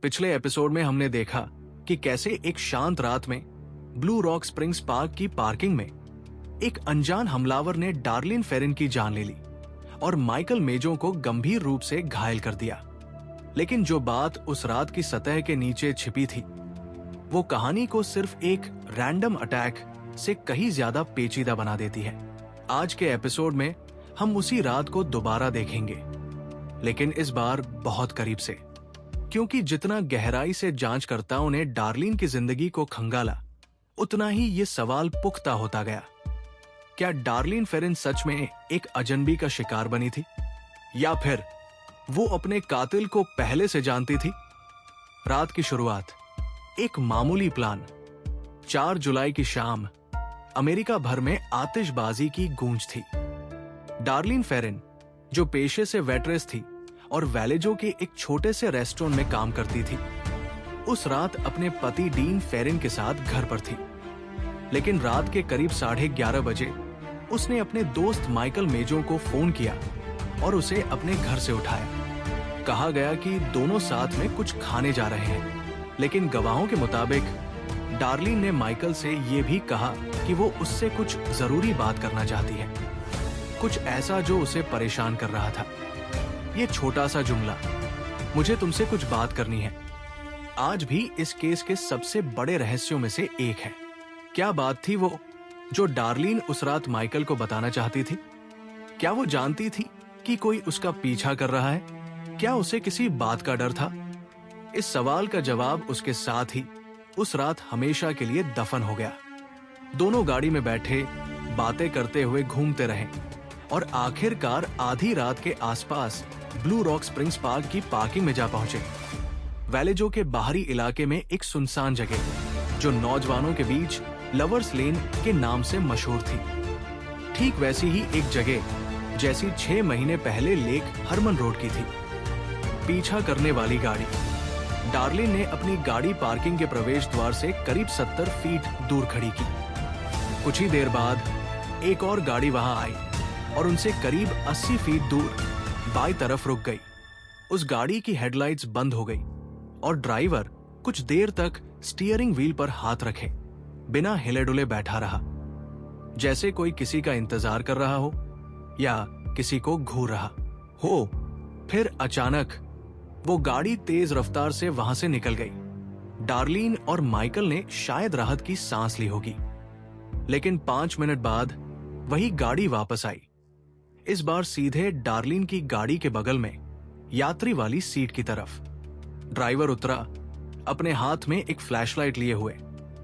पिछले एपिसोड में हमने देखा कि कैसे एक शांत रात में ब्लू रॉक स्प्रिंग्स पार्क की पार्किंग में एक अनजान हमलावर ने डार्लिन फेरिन की जान ले ली और माइकल मेजो को गंभीर रूप से घायल कर दिया। लेकिन जो बात उस रात की सतह के नीचे छिपी थी, वो कहानी को सिर्फ एक रैंडम अटैक से कहीं ज्यादा पेचीदा बना देती है। आज के एपिसोड में हम उसी रात को दोबारा देखेंगे, लेकिन इस बार बहुत करीब से, क्योंकि जितना गहराई से जांचकर्ताओं ने डार्लिन की जिंदगी को खंगाला, उतना ही ये सवाल पुख्ता होता गया। क्या डार्लिन फेरिन सच में एक अजनबी का शिकार बनी थी, या फिर वो अपने कातिल को पहले से जानती थी? रात की शुरुआत एक मामूली प्लान। 4 जुलाई की शाम अमेरिका भर में आतिशबाजी की गूंज थी। डार्लिन फेरिन, जो पेशे से वेट्रेस थी और वैलेजो के एक छोटे से रेस्टोरेंट में काम करती थी, उस रात अपने पति डीन फेरिन के साथ घर पर थी। लेकिन रात के करीब 11:30 बजे उसने अपने दोस्त माइकल मेजो को फोन किया और उसे अपने घर से उठाया। कहा गया कि दोनों साथ में कुछ खाने जा रहे हैं, लेकिन गवाहों के मुताबिक डार्लिन ने माइकल से ये भी कहा कि वो उससे कुछ जरूरी बात करना चाहती है, कुछ ऐसा जो उसे परेशान कर रहा था। ये छोटा सा जुमला, मुझे तुमसे कुछ बात करनी है, आज भी इस केस के सबसे बड़े रहस्यों में से एक है। क्या बात थी वो जो डार्लिन उस रात माइकल को बताना चाहती थी? क्या वो जानती थी कि कोई उसका पीछा कर रहा है? क्या उसे किसी बात का डर था? इस सवाल का जवाब उसके साथ ही उस रात हमेशा के लिए दफन हो गया। दोनों गाड़ी में बैठे बातें करते हुए घूमते रहे और आखिरकार आधी रात के आसपास ब्लू रॉक स्प्रिंग्स पार्क की पार्किंग में जा पहुंचे। वैलेजो के बाहरी इलाके में एक सुनसान जगह जो नौजवानों के बीच लवर्स लेन के नाम से मशहूर थी। ठीक वैसी ही एक जगह जैसी 6 महीने पहले लेक हरमन रोड की थी। पीछा करने वाली गाड़ी। डार्लिन ने अपनी गाड़ी पार्किंग के प्रवेश द्वार से करीब 70 फीट दूर खड़ी की। कुछ ही देर बाद एक और गाड़ी वहां आई और उनसे करीब 80 फीट दूर बाईं तरफ रुक गई। उस गाड़ी की हेडलाइट्स बंद हो गई और ड्राइवर कुछ देर तक स्टीयरिंग व्हील पर हाथ रखे बिना हिले डुले बैठा रहा, जैसे कोई किसी का इंतजार कर रहा हो या किसी को घूर रहा हो। फिर अचानक वो गाड़ी तेज रफ्तार से वहां से निकल गई। डार्लिन और माइकल ने शायद राहत की सांस ली होगी, लेकिन 5 मिनट बाद वही गाड़ी वापस आई। इस बार सीधे डार्लिन की गाड़ी के बगल में यात्री वाली सीट की तरफ। ड्राइवर उतरा, अपने हाथ में एक फ्लैशलाइट लिए हुए,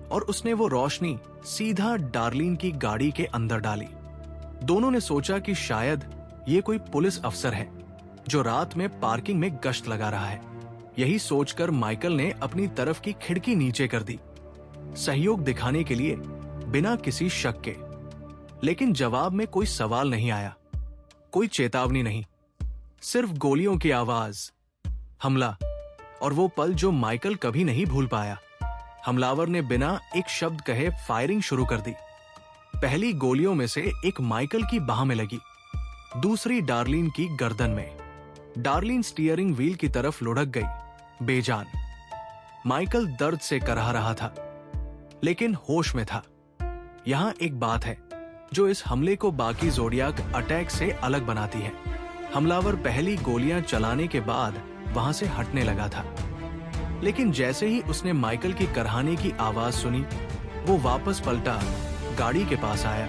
और उसने वो रोशनी सीधा डार्लिन की गाड़ी के अंदर डाली। दोनों ने सोचा कि शायद ये कोई पुलिस अफसर है जो रात में पार्किंग में गश्त लगा रहा है। यही सोचकर माइकल ने अपनी तरफ की खिड़की नीचे कर दी, सहयोग दिखाने के लिए, बिना किसी शक के। लेकिन जवाब में कोई सवाल नहीं आया, कोई चेतावनी नहीं, सिर्फ गोलियों की आवाज, हमला, और वो पल जो माइकल कभी नहीं भूल पाया। हमलावर ने बिना एक शब्द कहे फायरिंग शुरू कर दी। पहली गोलियों में से एक माइकल की बाह में लगी, दूसरी डार्लिन की गर्दन में। डार्लिन स्टीयरिंग व्हील की तरफ लुढ़क गई, बेजान। माइकल दर्द से कराह रहा था, लेकिन होश में था। यहां एक बात है जो इस हमले को बाकी जोडियाक अटैक से अलग बनाती है। हमलावर पहली गोलियां चलाने के बाद वहां से हटने लगा था, लेकिन जैसे ही उसने माइकल की करहाने की आवाज सुनी, वो वापस पलटा, गाड़ी के पास आया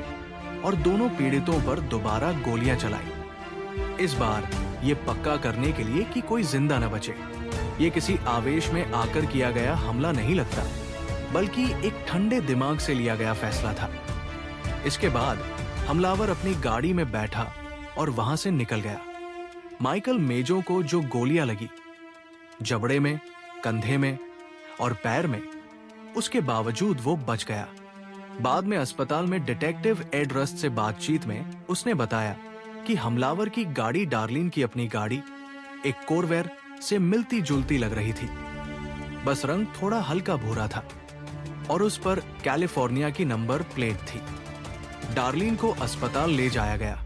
और दोनों पीड़ितों पर दोबारा गोलियां चलाई। इस बार ये पक्का करने के लिए कि कोई जिंदा न बचे। ये किसी आवेश में आकर किया गया हमला नहीं लगता, बल्कि एक ठंडे दिमाग से लिया गया फैसला था। इसके बाद हमलावर अपनी गाड़ी में बैठा और वहां से निकल गया। माइकल मेजो को जो गोलियां लगी, जबड़े में, कंधे में और पैर में, उसके बावजूद वो बच गया। बाद में अस्पताल में डिटेक्टिव एड रस्ट से बातचीत में उसने बताया कि हमलावर की गाड़ी डार्लिन की अपनी गाड़ी एक कोरवेर से मिलती जुलती लग रही थी, बस रंग थोड़ा हल्का भूरा था और उस पर कैलिफोर्निया की नंबर प्लेट थी। डार्लिन को अस्पताल ले जाया गया,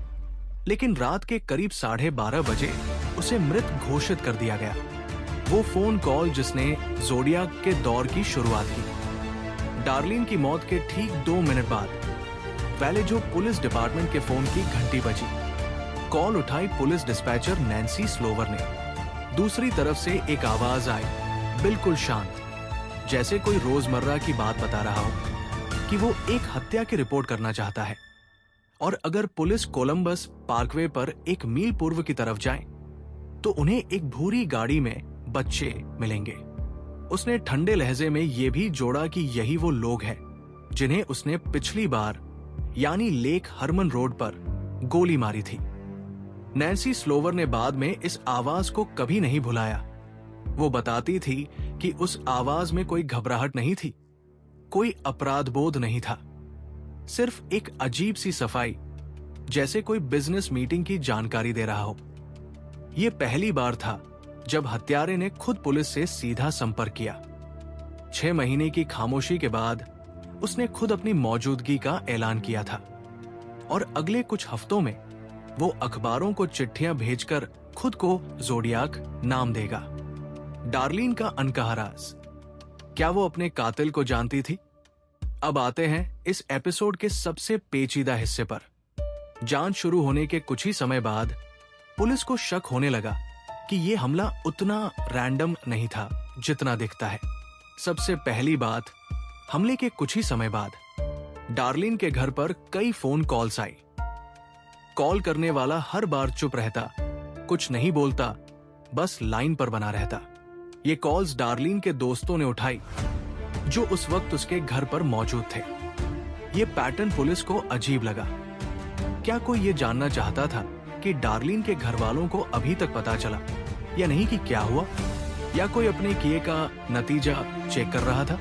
लेकिन रात के करीब 12:30 बजे उसे मृत घोषित कर दिया गया। वो फोन कॉल जिसने ज़ोडियाक के दौर की शुरुआत की। डार्लिन की मौत के ठीक 2 मिनट बाद वैलेजो पुलिस डिपार्टमेंट के फोन की घंटी बजी। कॉल उठाई पुलिस डिस्पैचर नैन्सी स्लोवर ने। दूसरी तरफ से एक आवाज आई, बिल्कुल शांत, जैसे कोई रोजमर्रा की बात बता रहा हो कि वो एक हत्या की रिपोर्ट करना चाहता है और अगर पुलिस कोलंबस पार्कवे पर 1 मील पूर्व की तरफ जाए तो उन्हें एक भूरी गाड़ी में बच्चे मिलेंगे। उसने ठंडे लहजे में यह भी जोड़ा कि यही वो लोग हैं जिन्हें उसने पिछली बार यानी लेक हरमन रोड पर गोली मारी थी। नैन्सी स्लोवर ने बाद में इस आवाज को कभी नहीं भुलाया। वो बताती थी कि उस आवाज में कोई घबराहट नहीं थी, कोई अपराध बोध नहीं था, सिर्फ एक अजीब सी सफाई, जैसे कोई बिजनेस मीटिंग की जानकारी दे रहा हो। यह पहली बार था जब हत्यारे ने खुद पुलिस से सीधा संपर्क किया। 6 महीने की खामोशी के बाद उसने खुद अपनी मौजूदगी का ऐलान किया था और अगले कुछ हफ्तों में वो अखबारों को चिट्ठियां भेजकर खुद को ज़ोडियाक नाम देगा। डार्लिन का अनकहा राज, क्या वो अपने कातिल को जानती थी? अब आते हैं इस एपिसोड के सबसे पेचीदा हिस्से पर। जांच शुरू होने के कुछ ही समय बाद पुलिस को शक होने लगा कि यह हमला उतना रैंडम नहीं था जितना दिखता है। सबसे पहली बात, हमले के कुछ ही समय बाद डार्लिन के घर पर कई फोन कॉल्स आई। कॉल करने वाला हर बार चुप रहता, कुछ नहीं बोलता, बस लाइन पर बना रहता। ये कॉल्स डार्लिन के दोस्तों ने उठाई जो उस वक्त उसके घर पर मौजूद थे। ये पैटर्न पुलिस को अजीब लगा। क्या कोई ये जानना चाहता था कि डार्लिन के घर वालों को अभी तक पता चला या नहीं कि क्या हुआ, या कोई अपने किए का नतीजा चेक कर रहा था?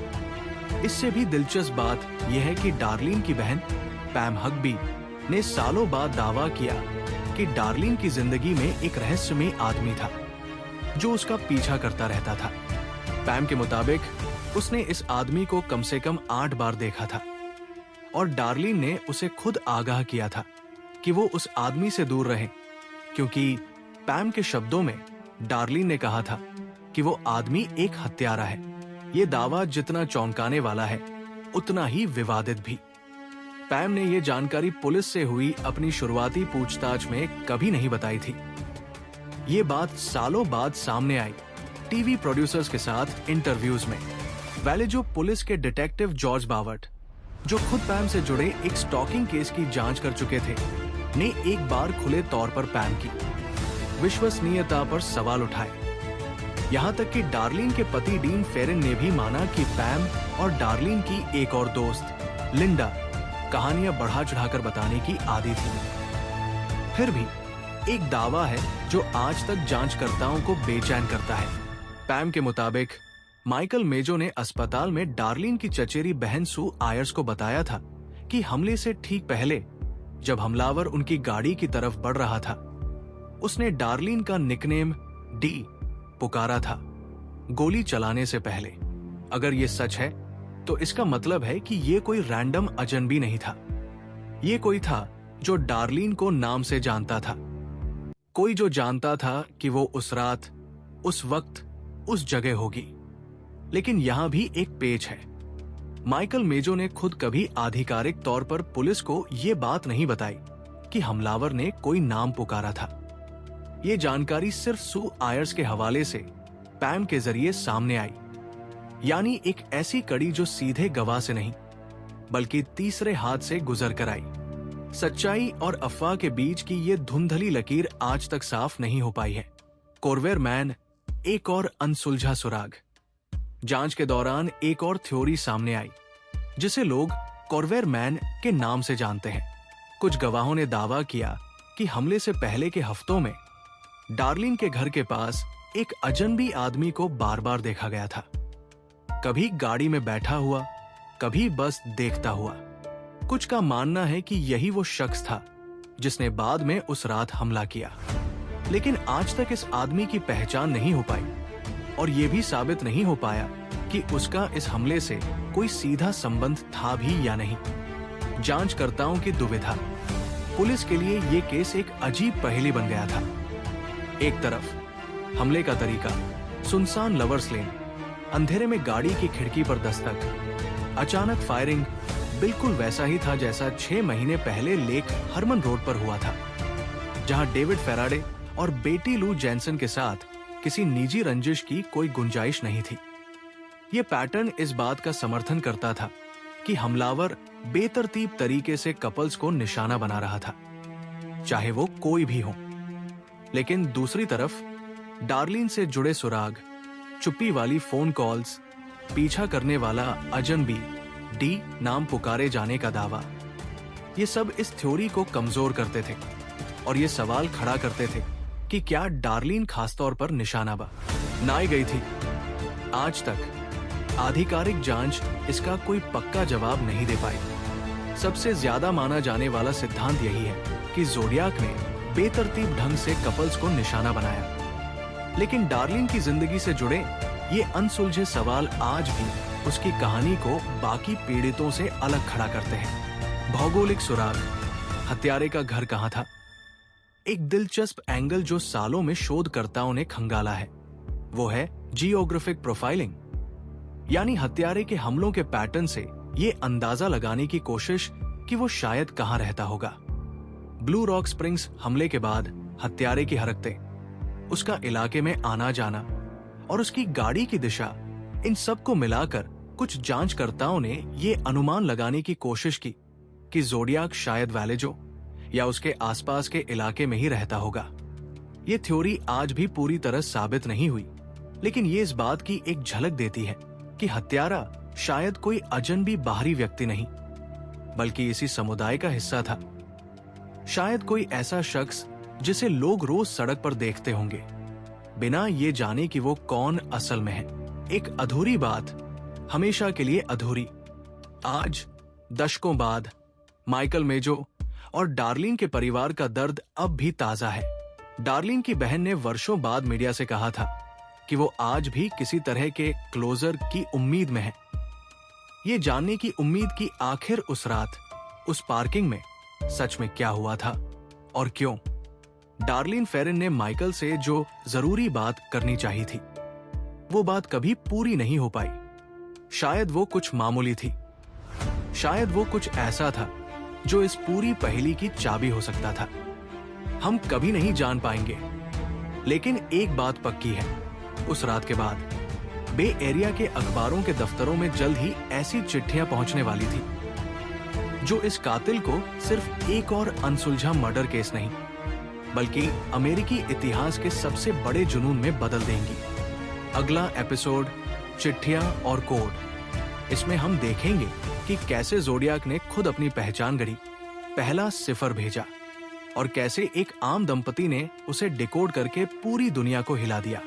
इससे भी दिलचस्प बात यह है कि डार्लिन की बहन पैम हगबी ने सालों बाद दावा किया कि डार्लिन की जिंदगी में एक रहस्यमय आदमी था जो उसका पीछा करता रहता था। पैम के मुताबिक उसने इस आदमी को कम से कम 8 बार देखा था और डार्लिन ने उसे खुद आगाह किया था कि वो उस आदमी से दूर रहे, क्योंकि पैम के शब्दों में डार्लिन ने कहा था कि वो आदमी एक हत्यारा है। ये दावा जितना चौंकाने वाला है उतना ही विवादित भी। पैम ने यह जानकारी पुलिस से हुई अपनी शुरुआती पूछताछ में कभी नहीं बताई थी। ये बात सालों बाद सामने आई टीवी प्रोड्यूसर्स के साथ इंटरव्यूज में। वैलेजो पुलिस के डिटेक्टिव जॉर्ज बावर्ट, जो खुद पैम से जुड़े एक स्टॉकिंग केस की जांच कर चुके थे, ने एक बार खुले तौर पर पैम की विश्वसनीयता पर सवाल उठाए। यहाँ तक कि डार्लिन के पति डीन फेरिन ने भी माना कि पैम और डार्लिन की एक और दोस्त लिंडा कहानियां बढ़ा चढ़ाकर बताने की आदी थी। फिर भी एक दावा है जो आज तक जांचकर्ताओं को बेचैन करता है। पैम के मुताबिक माइकल मेजो ने अस्पताल में डार्लिन की चचेरी बहन सू आयर्स को बताया था कि हमले से ठीक पहले जब हमलावर उनकी गाड़ी की तरफ बढ़ रहा था, उसने डार्लिन का निकनेम डी पुकारा था गोली चलाने से पहले। अगर ये सच है तो इसका मतलब है कि ये कोई रैंडम अजनबी नहीं था। ये कोई था जो डार्लिन को नाम से जानता था, कोई जो जानता था कि वो उस रात, उस वक्त, उस जगह होगी। लेकिन यहां भी एक पेच है। माइकल मेजो ने खुद कभी आधिकारिक तौर पर पुलिस को यह बात नहीं बताई कि हमलावर ने कोई नाम पुकारा था। ये जानकारी सिर्फ सू आयर्स के हवाले से पैम के जरिए सामने आई, यानी एक ऐसी कड़ी जो सीधे गवाह से नहीं बल्कि तीसरे हाथ से गुजर कर आई। सच्चाई और अफवाह के बीच की ये धुंधली लकीर आज तक साफ नहीं हो पाई है। कोरवेर मैन एक और अनसुलझा सुराग। जांच के दौरान एक और थ्योरी सामने आई जिसे लोग कोरवेर मैन के नाम से जानते हैं। कुछ गवाहों ने दावा किया कि हमले से पहले के हफ्तों में डार्लिन के घर के पास एक अजनबी आदमी को बार बार देखा गया था, कभी गाड़ी में बैठा हुआ, कभी बस देखता हुआ। कुछ का मानना है कि यही वो शख्स था जिसने बाद में उस रात हमला किया, लेकिन आज तक इस आदमी की पहचान नहीं हो पाई और यह भी साबित नहीं हो पाया कि उसका इस हमले से कोई सीधा संबंध था भी या नहीं। जांचकर्ताओं की दुविधा। पुलिस के लिए यह केस एक अजीब पहेली बन गया था। एक तरफ हमले का तरीका सुनसान लवर्स लेन, अंधेरे में गाड़ी की खिड़की पर दस्तक, अचानक फायरिंग बिल्कुल वैसा ही था जैसा 6 महीने पहले लेक हरमन रोड पर हुआ था, जहां डेविड फेराडे और बेटी लू जेनसन के साथ किसी निजी रंजिश की कोई गुंजाइश नहीं थी। ये पैटर्न इस बात का समर्थन करता था कि हमलावर बेतरतीब तरीके से कपल्स को निशाना बना रहा था, चाहे वो कोई भी हो। लेकिन दूसरी तरफ डार्लिन से जुड़े सुराग, चुप्पी वाली फोन कॉल्स, पीछा करने वाला अजनबी डी नाम पुकारे जाने का दावा, ये सब इस थ्योरी को कमजोर करते थे और ये सवाल खड़ा करते थे कि क्या डार्लिन खासतौर पर निशाना बनाई गई थी। आज तक आधिकारिक जांच इसका कोई पक्का जवाब नहीं दे पाई। सबसे ज्यादा माना जाने वाला सिद्धांत यही है कि ज़ोडियाक ने बेतरतीब ढंग से कपल्स को निशाना बनाया। लेकिन डार्लिन की जिंदगी से जुड़े ये अनसुलझे सवाल आज भी उसकी कहानी को बाकी पीड़ितों से अलग खड़ा करते हैं। भौगोलिक सुराग, हत्यारे का घर कहां था? एक दिलचस्प एंगल जो सालों में शोधकर्ताओं ने खंगाला है, वो है जियोग्राफिक प्रोफाइलिंग, यानी हत्यारे के हमलों के पैटर्न से ये अंदाजा लगाने की कोशिश कि वो शायद कहां रहता होगा। ब्लू रॉक स्प्रिंग्स हमले के बाद हत्यारे की हरकतें, उसका इलाके में आना जाना और उसकी गाड़ी की दिशा, इन सब को मिलाकर कुछ जांचकर्ताओं ने ये अनुमान लगाने की कोशिश की कि ज़ोडियाक शायद वैलेजो या उसके आसपास के इलाके में ही रहता होगा। ये थ्योरी आज भी पूरी तरह साबित नहीं हुई, लेकिन ये इस बात की एक झलक देती है कि हत्यारा शायद कोई अजनबी बाहरी व्यक्ति नहीं, बल्कि इसी समुदाय का हिस्सा था। शायद कोई ऐसा शख्स जिसे लोग रोज सड़क पर देखते होंगे, बिना ये जाने कि वो कौन असल में है। एक अधूरी बात, हमेशा के लिए अधूरी। आज दशकों बाद माइकल मेजो और डार्लिन के परिवार का दर्द अब भी ताजा है। डार्लिन की बहन ने वर्षों बाद मीडिया से कहा था कि वो आज भी किसी तरह के क्लोजर की उम्मीद में है। ये जानने की उम्मीद की आखिर उस रात, उस पार्किंग में सच में क्या हुआ था और क्यों। डार्लिन फेरिन ने माइकल से जो जरूरी बात करनी चाहिए थी, वो बात कभी पूरी नहीं हो पाई। शायद वो कुछ मामूली थी, शायद वो कुछ ऐसा था जो इस पूरी पहेली की चाबी हो सकता था। हम कभी नहीं जान पाएंगे, लेकिन एक बात पक्की है, उस रात के बाद बे एरिया के अखबारों के दफ्तरों में जल्द ही ऐसी चिट्ठियां पहुंचने वाली थी जो इस कातिल को सिर्फ एक और अनसुलझा मर्डर केस नहीं, बल्कि अमेरिकी इतिहास के सबसे बड़े जुनून में बदल देंगी। अगला एपिसोड, चिट्ठियां और कोड। इसमें हम देखेंगे कि कैसे ज़ोडियाक ने खुद अपनी पहचान गढ़ी, पहला सिफर भेजा, और कैसे एक आम दंपति ने उसे डिकोड करके पूरी दुनिया को हिला दिया।